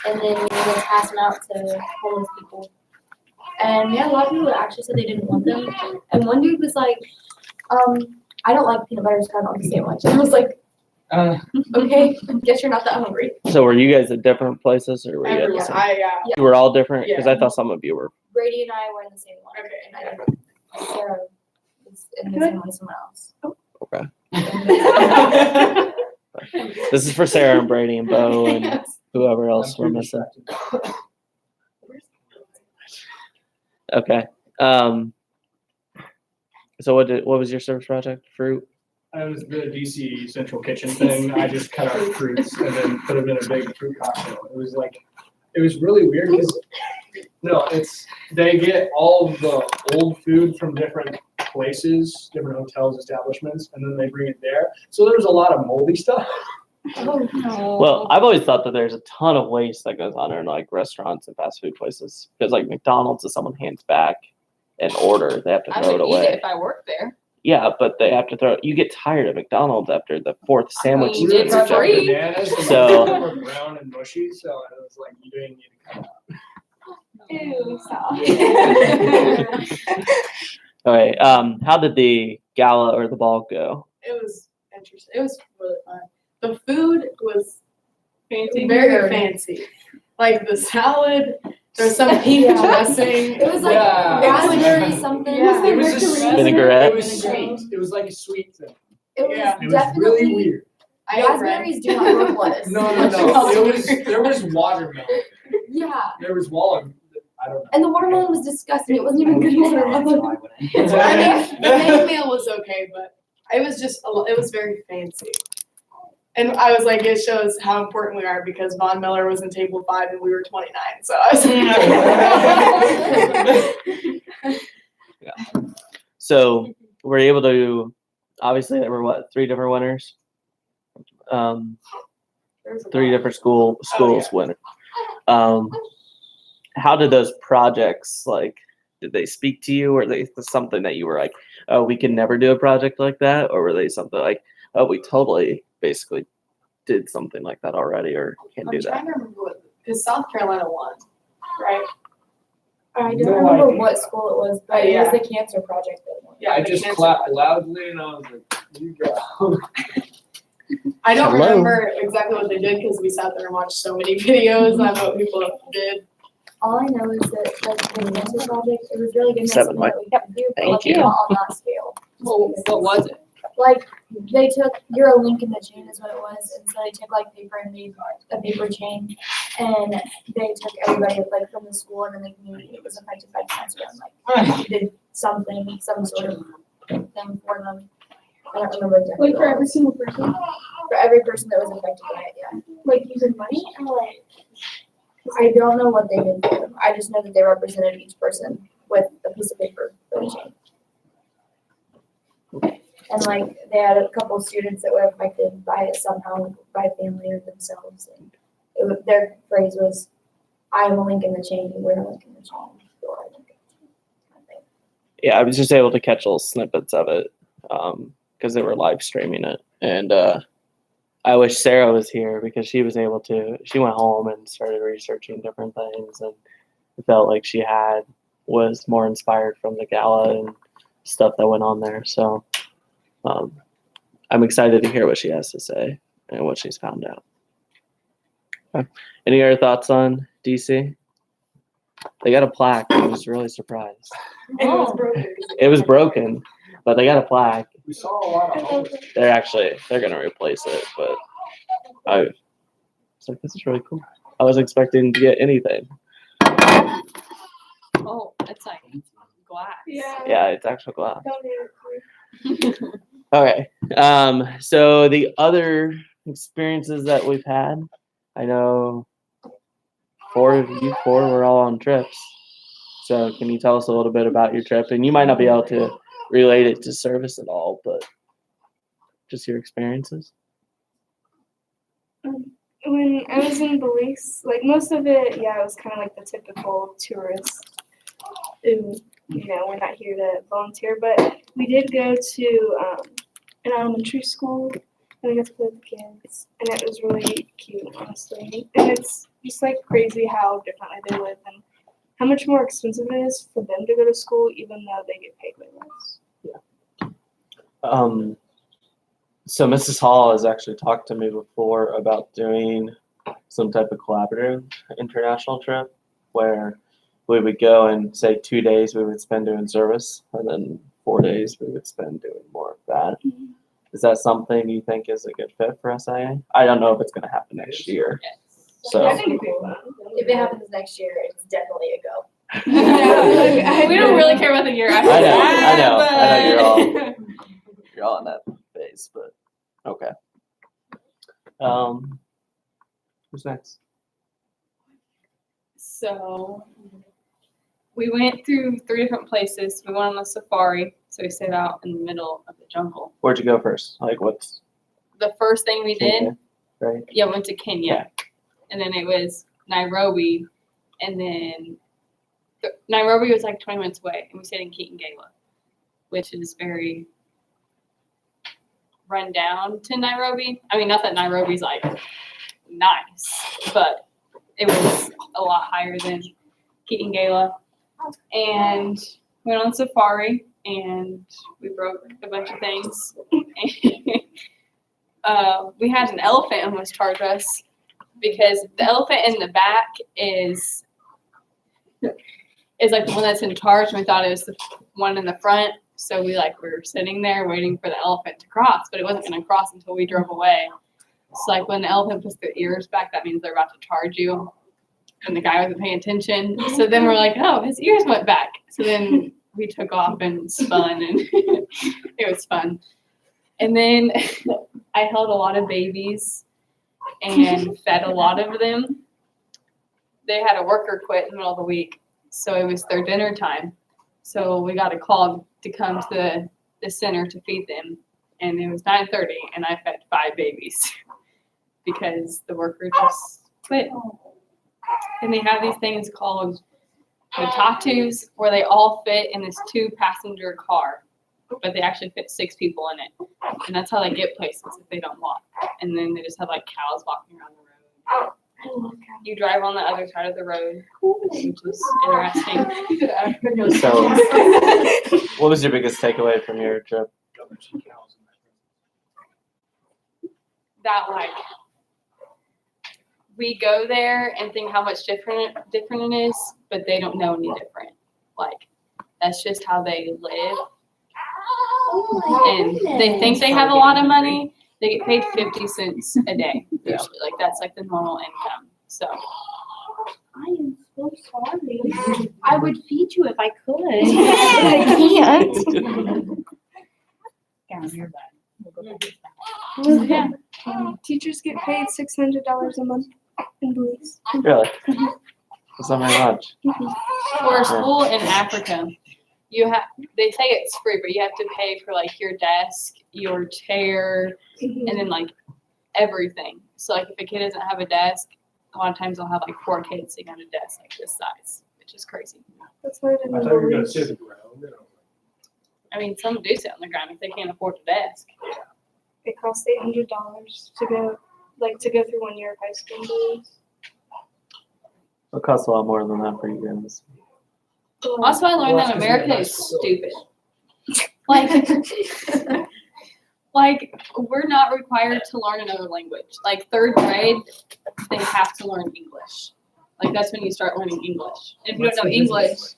and then we would pass them out to homeless people. And yeah, a lot of people actually said they didn't want them. And one dude was like, I don't like peanut butter spread on the sandwich. And I was like, okay, guess you're not that hungry. So were you guys at different places, or were you at the same? You were all different? Because I thought some of you were. Brady and I were in the same one. Okay. And I think Sarah was in the same one as someone else. Okay. This is for Sarah and Brady and Bo and whoever else we're missing. Okay. So what was your service project? Fruit? It was the DC Central Kitchen thing. I just cut out fruits and then put them in a big fruit cocktail. It was really weird because they get all of the old food from different places, different hotels, establishments, and then they bring it there. So there's a lot of moldy stuff. Oh no. Well, I've always thought that there's a ton of waste that goes on in like restaurants and fast food places. Because like McDonald's, if someone hands back an order, they have to I throw would it eat away. it if I worked there. Yeah, but they have to throw it. You get tired of McDonald's after the fourth sandwich. You did for free. Bananas, and So- they were brown and mushy, so it was like you didn't need to cut out. Ew, stop. Okay. How did the gala or the ball go? It was interesting. It was really fun. The food was Fancy. very fancy. Like the salad, there's some pink Yeah. dressing. It was like Yeah. raspberry something. Yeah. It was a sweet. Vinaigrette? It was sweet. It was like a sweet thing. It was Yeah. It was definitely really weird. I ate bread. raspberries do not go with lettuce. No. There was watermelon. Yeah. There was watermelon. I don't know. And the watermelon was disgusting. It wasn't even good watermelon. I mean, the main meal was okay, but it was just it was very fancy. And I was like, it shows how important we are because Von Miller was in table 5 and we were 29. So I was So we're able to. Obviously, there were 3 different winners. 3 different schools winner. How did those projects did they speak to you, or were they something that you were like, oh, we can never do a project like that, or were they something like, oh, we totally basically did something like that already, or can do I'm that? trying to remember because South Carolina won, right? I don't No remember idea. what school it was, but it was the cancer project that won. Yeah, I the just cancer clapped project. loudly and I was like, you go. I don't Hello. remember exactly what they did because we sat there and watched so many videos on what people did. All I know is that the cancer project, it was really good. 7 That we could do, but Thank like, you. not on that scale. Well, what was it? Like they took, you're a link in the chain is what it was, and so they took like paper and made a paper chain, and they took everybody like from the school and then the community that was affected by cancer and like did something, some sort of thing for them. I don't remember exactly. Like for every single person? For every person that was affected by it, yeah. Like using money or like? I don't know what they did for them. I just know that they represented each person with a piece of paper for the chain. And like they had a couple of students that were affected by it somehow, by family or themselves. And their phrase was, "I am a link in the chain. We're a link in the chain. You're a link in the chain." Kind of thing. Yeah, I was just able to catch little snippets of it because they were live streaming it, and I wish Sarah was here because she was able to. She went home and started researching different things, and it felt like she was more inspired from the gala and stuff that went on there. So I'm excited to hear what she has to say and what she's found out. Okay. Any other thoughts on DC? They got a plaque. I was really surprised. And it was broken. It was broken, but they got a plaque. We saw a lot of homes. They're gonna replace it, but I was like, this is really cool. I was expecting to get anything. Oh, it's like glass. Yeah, it's actual glass. Okay. So the other experiences that we've had, I know 4 of you were all on trips. So can you tell us a little bit about your trip? And you might not be able to relate it to service at all, but just your experiences. When I was in Belize, like most of it, yeah, it was kind of like the typical tourist. And, we're not here to volunteer, but we did go to an elementary school and we got to play with the kids, and it was really cute, honestly. And it's just like crazy how differently they live and how much more expensive it is for them to go to school, even though they get paid way less. So Mrs. Hall has actually talked to me before about doing some type of collaborative international trip where we would go and say 2 days we would spend doing service and then 4 days we would spend doing more of that. Is that something you think is a good fit for SIA? I don't know if it's going to happen next year. So I think it'd be fun. If it happens next year, it's definitely a go. We don't really care about the year after I know, that. you're all in that phase, but okay. Who's next? So we went through 3 different places. We went on the safari, so we stayed out in the middle of the jungle. Where'd you go first? Like what's The first thing we did, Kenya, right? yeah, went to Kenya, and then it was Nairobi, and then Nairobi was like 20 minutes away, and we stayed in Kitengela, which is very run down to Nairobi. I mean, not that Nairobi's like nice, but it was a lot higher than Kitengela. And went on safari, and we broke a bunch of things. We had an elephant almost charge us because the elephant in the back is like the one that's in charge, and we thought it was the one in the front. So we were sitting there waiting for the elephant to cross, but it wasn't going to cross until we drove away. So like when the elephant puts their ears back, that means they're about to charge you. And the guy wasn't paying attention. So then we're like, oh, his ears went back. So then we took off and spun, and it was fun. And then I held a lot of babies and fed a lot of them. They had a worker quit in the middle of the week, so it was their dinner time. So we got a call to come to the center to feed them, and it was 9:30, and I fed 5 babies because the worker just quit. And they have these things called matatus, where they all fit in this 2-passenger car, but they actually fit 6 people in it. And that's how they get places if they don't walk. And then they just have like cows walking around the road. You drive on the other side of the road, which is interesting. So what was your biggest takeaway from your trip? That we go there and think how much different it is, but they don't know any different. That's just how they live. And they think they have a lot of money. They get paid 50 cents a day usually. That's the normal income. So I am so sorry. I would feed you if I could. I can't. Down your butt. yeah. Teachers get paid $600 a month in Belize. Really? That's not very much. For a school in Africa, they say it's free, but you have to pay for your desk, your chair, and then everything. So if a kid doesn't have a desk, a lot of times they'll have 4 kids sitting on a desk this size, which is crazy. That's why I I didn't thought you were gonna believe. sit the ground. I mean, some do sit on the ground if they can't afford a desk. It costs $800 to go, to go through 1 year of high school in Belize. It costs a lot more than that for you guys. Also, I learned that America is stupid. We're not required to learn another language. 3rd grade, they have to learn English. That's when you start learning English. If you don't know English,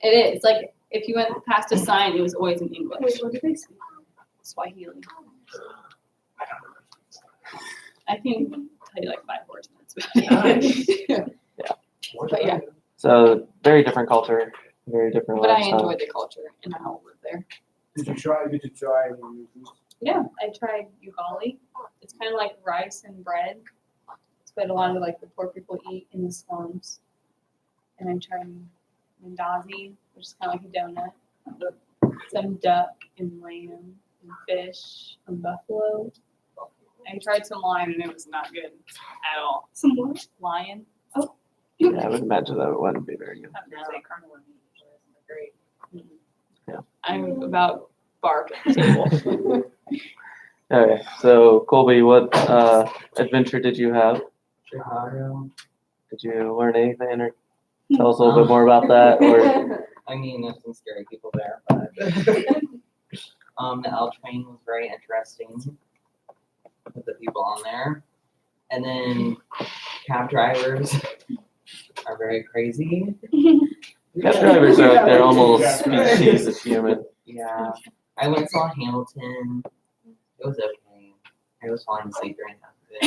it is. If you went past a sign, it was always in English. Wait, what did they say? Swahili. I can tell you 5 words. But yeah. So very different culture, very different But I lifestyle. enjoyed the culture and I live there. Did you try any new foods? Yeah, I tried ugali. It's kind of like rice and bread. It's what a lot of the poor people eat in the slums. And I tried mandazi, which is kind of like a donut. Some duck and lamb and fish and buffalo. I tried some lion and it was not good at all. Some what? Lion. Yeah, I would imagine that it wouldn't be very good. Yeah. I'm about bark at the table. Okay, so Colby, what adventure did you have? Did you learn anything or tell us a little bit more about that? Or I mean, there's some scary people there, but the L train was very interesting with the people on there. And then cab drivers are very crazy. cab drivers are like their own species of human. Yeah. I went and saw Hamilton. It was okay. I was falling asleep during half of it.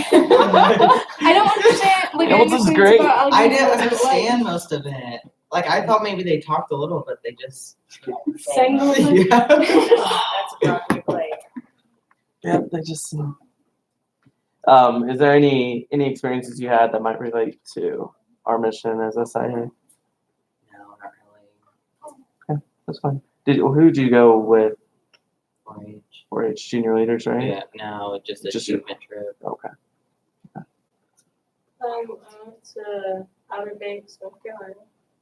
I don't understand. Like, Hamilton's I understand great. it's about I didn't algebra, but, understand most of it. Like, I thought maybe they talked a little, but they just. Like, sang the whole thing. Yeah. That's a rocky play. Yeah, they just. Is there any experiences you had that might relate to our mission as SIA? No, not really. That's fine. Who'd you go with? Like, Or it's junior leaders, right? yeah, no, just a Just achievement trip. Okay. I went to Outer Banks, North Carolina,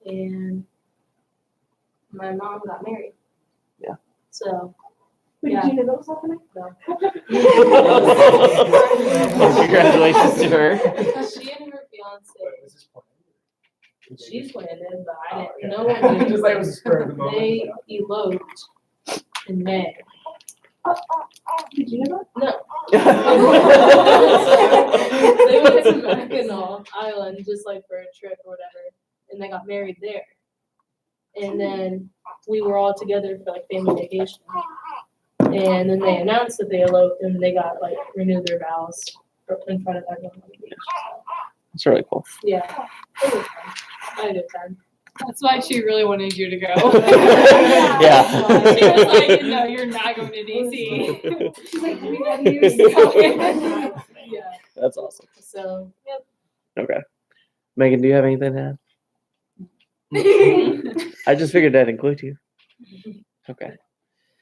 and my mom got married. Yeah. So, Wait, yeah. did you know that was happening? Congratulations to her. She and her fiance, she's planned it, but I didn't, no one knew. Just like it was a spur of the moment. They eloped in May. Did you know No. They went to Mackinac Island just like for a trip or whatever, and they got married there. And then we were all together for like family vacation. And then they announced that they eloped and they got like renewed their vows in front of everyone on the beach. That's really cool. Yeah, it was fun. I had a good time. That's why she really wanted you to go. Yeah. She was like, no, you're not going to DC. that? She's like, we had you. Yeah, That's awesome. so, yep. Okay. Megan, do you have anything to add? I just figured that'd include you. Okay.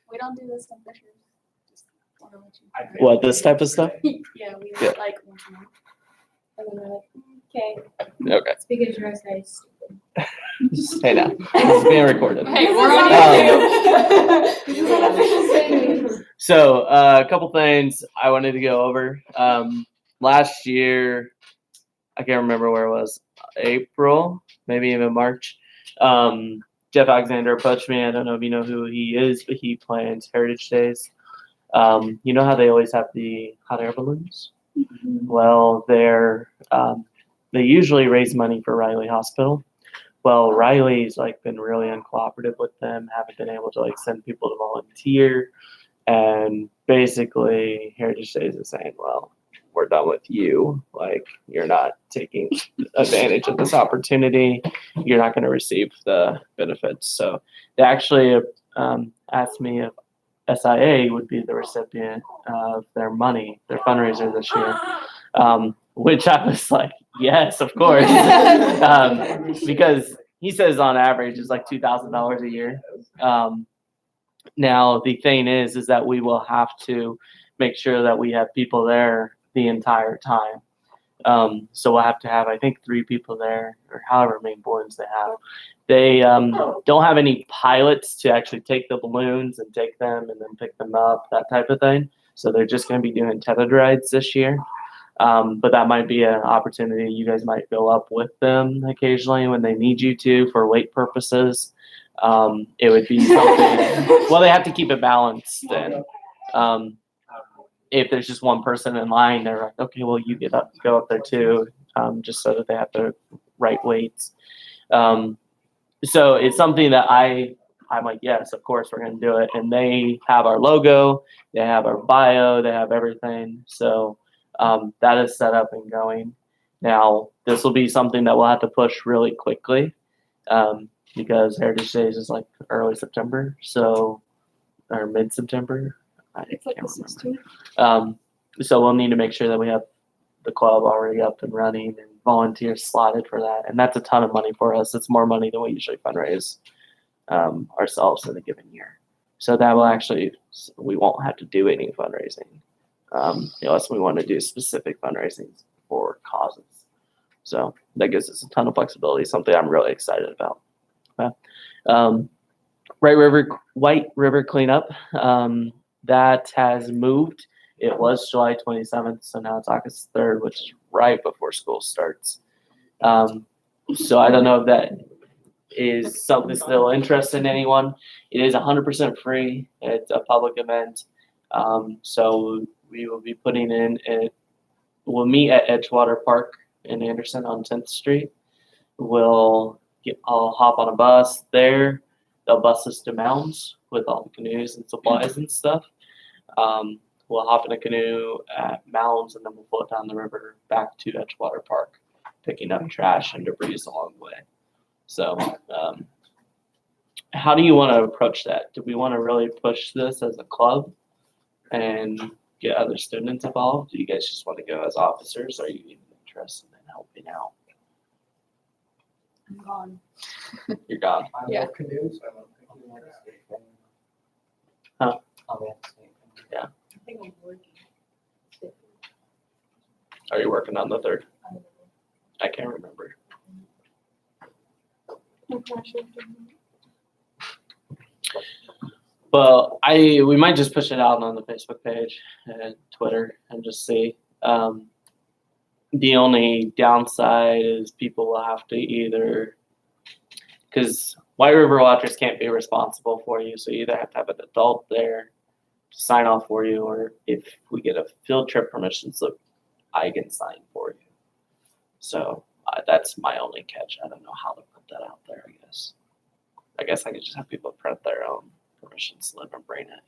We don't do this stuff for sure. Just wanna let you know. What, this type of stuff? Yeah, we Yeah. like once a month. And then they're like, okay, Okay. it's because you're SIA stupid. Hey now, this is being recorded. Hey, we're on This is an official statement. So a couple things I wanted to go over. Last year, I can't remember where it was, April, maybe even March. Jeff Alexander approached me. I don't know if you know who he is, but he plans Heritage Days. You know how they always have the hot air balloons? Well, they usually raise money for Riley Hospital. Well, Riley's like been really uncooperative with them, haven't been able to like send people to volunteer, and basically Heritage Days is saying, well, we're done with you. Like, you're not taking advantage of this opportunity. You're not going to receive the benefits. So they actually asked me if SIA would be the recipient of their money, their fundraiser this year, which I was like, yes, of course. Because he says on average it's like $2,000 a year. Now, the thing is that we will have to make sure that we have people there the entire time. So we'll have to have, I think, 3 people there, or however many balloons they have. They don't have any pilots to actually take the balloons and take them and then pick them up, that type of thing. So they're just going to be doing tethered rides this year. But that might be an opportunity. You guys might go up with them occasionally when they need you to for weight purposes. It would be something. Well, they have to keep it balanced. And if there's just one person in line, they're like, okay, well, you go up there too, just so that they have the right weights. So it's something that I'm like, yes, of course we're going to do it. And they have our logo, they have our bio, they have everything. So that is set up and going. Now, this will be something that we'll have to push really quickly because Heritage Days is like early September, or mid-September. It's like the 16th. So we'll need to make sure that we have the club already up and running and volunteers slotted for that. And that's a ton of money for us. It's more money than we usually fundraise ourselves in a given year. So that will actually, we won't have to do any fundraising unless we want to do specific fundraising for causes. So that gives us a ton of flexibility, something I'm really excited about. White River cleanup, that has moved. It was July 27th, so now it's August 3rd, which is right before school starts. So I don't know if that is something still interesting to anyone. It is 100% free. It's a public event. So we will be putting in it. We'll meet at Edgewater Park in Anderson on 10th Street. I'll hop on a bus there. They'll bus us to Mounds with all the canoes and supplies and stuff. We'll hop in a canoe at Mounds and then we'll float down the river back to Edgewater Park, picking up trash and debris along the way. So, how do you want to approach that? Do we want to really push this as a club and get other students involved? Do you guys just want to go as officers? Or are you even interested in helping out? I'm gone. You're gone. I Yeah. love canoes. I love canoes. Huh? Oh, we have to stay. I think I'm working. Are you working on the 3rd? I can't remember. Well, we might just push it out on the Facebook page and Twitter and just see. The only downside is people will have to either, because White River Watchers can't be responsible for you, so you either have to have an adult there to sign off for you, or if we get a field trip permission slip, I can sign for you. So that's my only catch. I don't know how to put that out there, I guess. I guess I could just have people print their own permission slip and bring it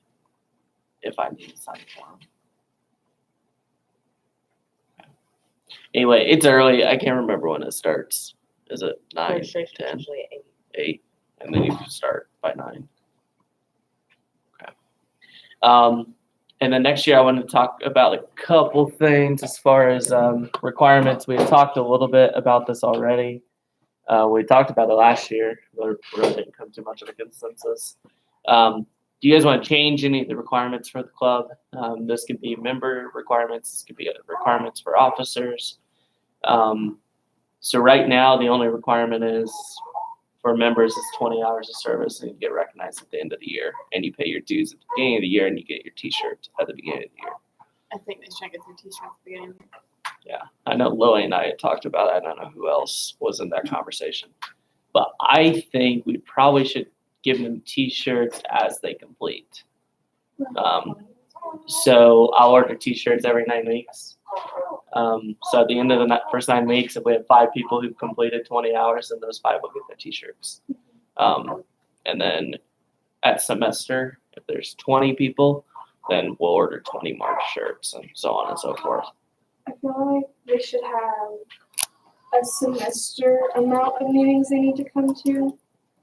if I need to sign for them. Anyway, it's early. I can't remember when it starts. Is it 9, Registration 10, usually at 8. 8? And then you can start by 9. Okay. And then next year I wanted to talk about a couple things as far as requirements. We've talked a little bit about this already. We talked about it last year, but really didn't come to much of a consensus. Do you guys want to change any of the requirements for the club? This could be member requirements. This could be requirements for officers. So right now, the only requirement is for members is 20 hours of service, and you get recognized at the end of the year. And you pay your dues at the beginning of the year, and you get your T-shirt at the beginning of the year. I think they should get their t-shirts at the beginning. Yeah, I know Lily and I had talked about it. I don't know who else was in that conversation. But I think we probably should give them T-shirts as they complete. So I'll order T-shirts every 9 weeks. So at the end of the first 9 weeks, if we have 5 people who've completed 20 hours, then those 5 will get their T-shirts. And then at semester, if there's 20 people, then we'll order 20 March shirts and so on and so forth. I feel like they should have a semester amount of meetings they need to come to.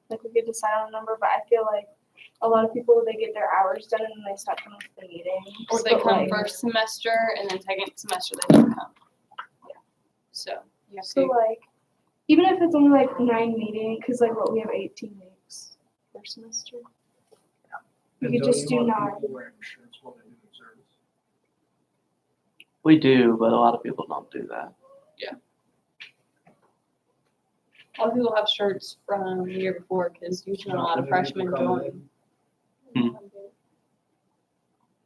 Like we could decide on a number, but I feel like a lot of people, they get their hours done and then they stop coming to the meeting. Or they come first semester and then second semester they don't come. Yeah. So you have So to. like, even if it's only like 9 meetings, because like what we have 18 weeks per semester. We could just do 9. We do, but a lot of people don't do that. A lot of people have shirts from the year before because usually a lot of freshmen join.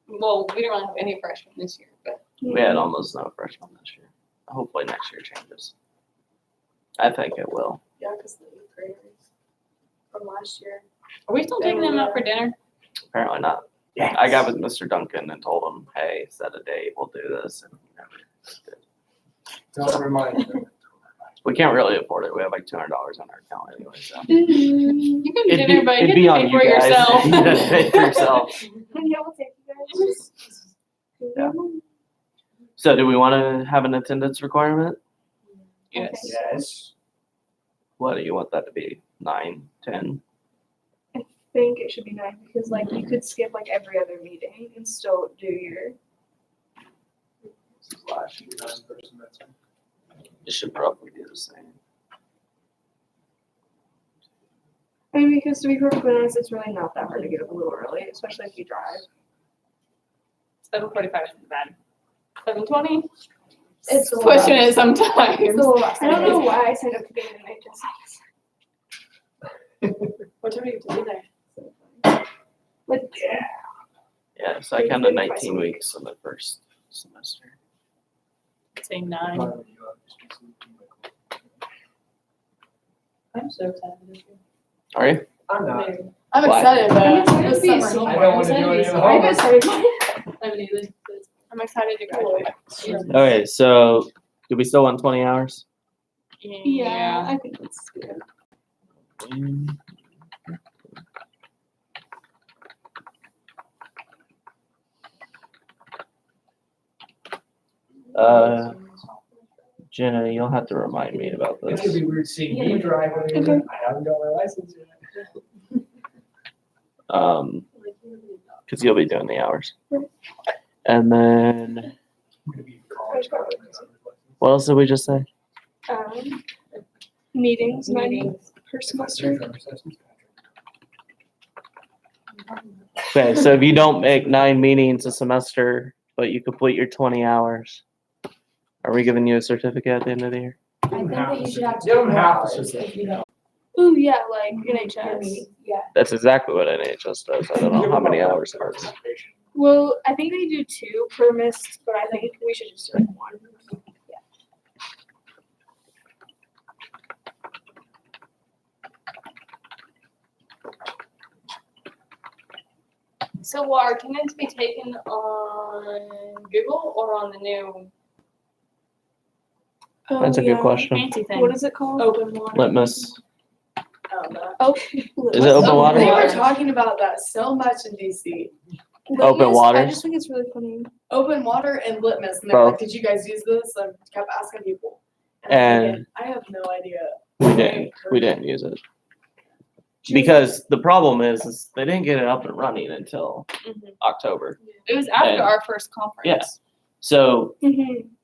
Well, we don't really have any freshmen this year, but We had almost no freshmen this year. Hopefully next year changes. I think it will. Yeah, because the 8th graders from last year. are we still taking them out for dinner? Apparently not. I got with Mr. Duncan and told him, hey, set a date, we'll do this. And he never did. Don't remind me. We can't really afford it. We have like $200 on our account anyway, so. You can do It'd dinner, but you it'd have to pay on for you guys. yourself. You have to pay for yourself. Yeah, we'll take you guys. Yeah. So do we want to have an attendance requirement? Yes. Yes. What do you want that to be? 9, 10? I think it should be 9 because like you could skip like every other meeting and still do your. It should probably be the same. I mean, because to be perfectly honest, it's really not that hard to get up a little early, especially if you drive. 7:45 isn't bad. 7:20? It's a Pushing lot. it sometimes. It's a little rough. I don't know why I signed up to get an HSS. What time do you have to be there? Like, Yeah, so I counted 19 weeks in the first semester. Say 9. I'm so excited. Are you? I'm not. I'm Why? excited, I'm but excited it's to be summer a senior. I homework. don't want to do any of the I haven't homework. started. I haven't either. I'm excited to graduate. Okay, so do we still want 20 hours? Yeah, I think that's good. Jenna, you'll have to remind me about It's this. gonna be weird seeing you driving. Okay. I haven't got my license yet. Because you'll be doing the hours. And then, I'm gonna be in college. what else did we just say? Meetings, 9 per semester. Okay, so if you don't make 9 meetings a semester, but you complete your 20 hours, are we giving you a certificate at the end of the year? I think that you should have to Give do them more half a hours certificate. if you don't. Ooh, yeah, like your NHS. meeting. Yeah. That's exactly what NHS does. I don't know how many hours it is. Well, I think they do 2 per mist, but I think we should just do like 1. So will our attendance be taken on Google or on the new That's a good question. fancy thing? What is it called? Open water. Litmus. Oh, Is it open water? They were talking about that so much in DC. Open Litmus, I waters? just think it's really funny. Open water and litmus, and they're like, Both. "Did you guys use this?" I kept asking people, and I'm And thinking, I have no idea. we didn't use it. Because the problem is they didn't get it up and running until Mhm. October. It was after And- our first conference. Yeah. So Mm-hmm.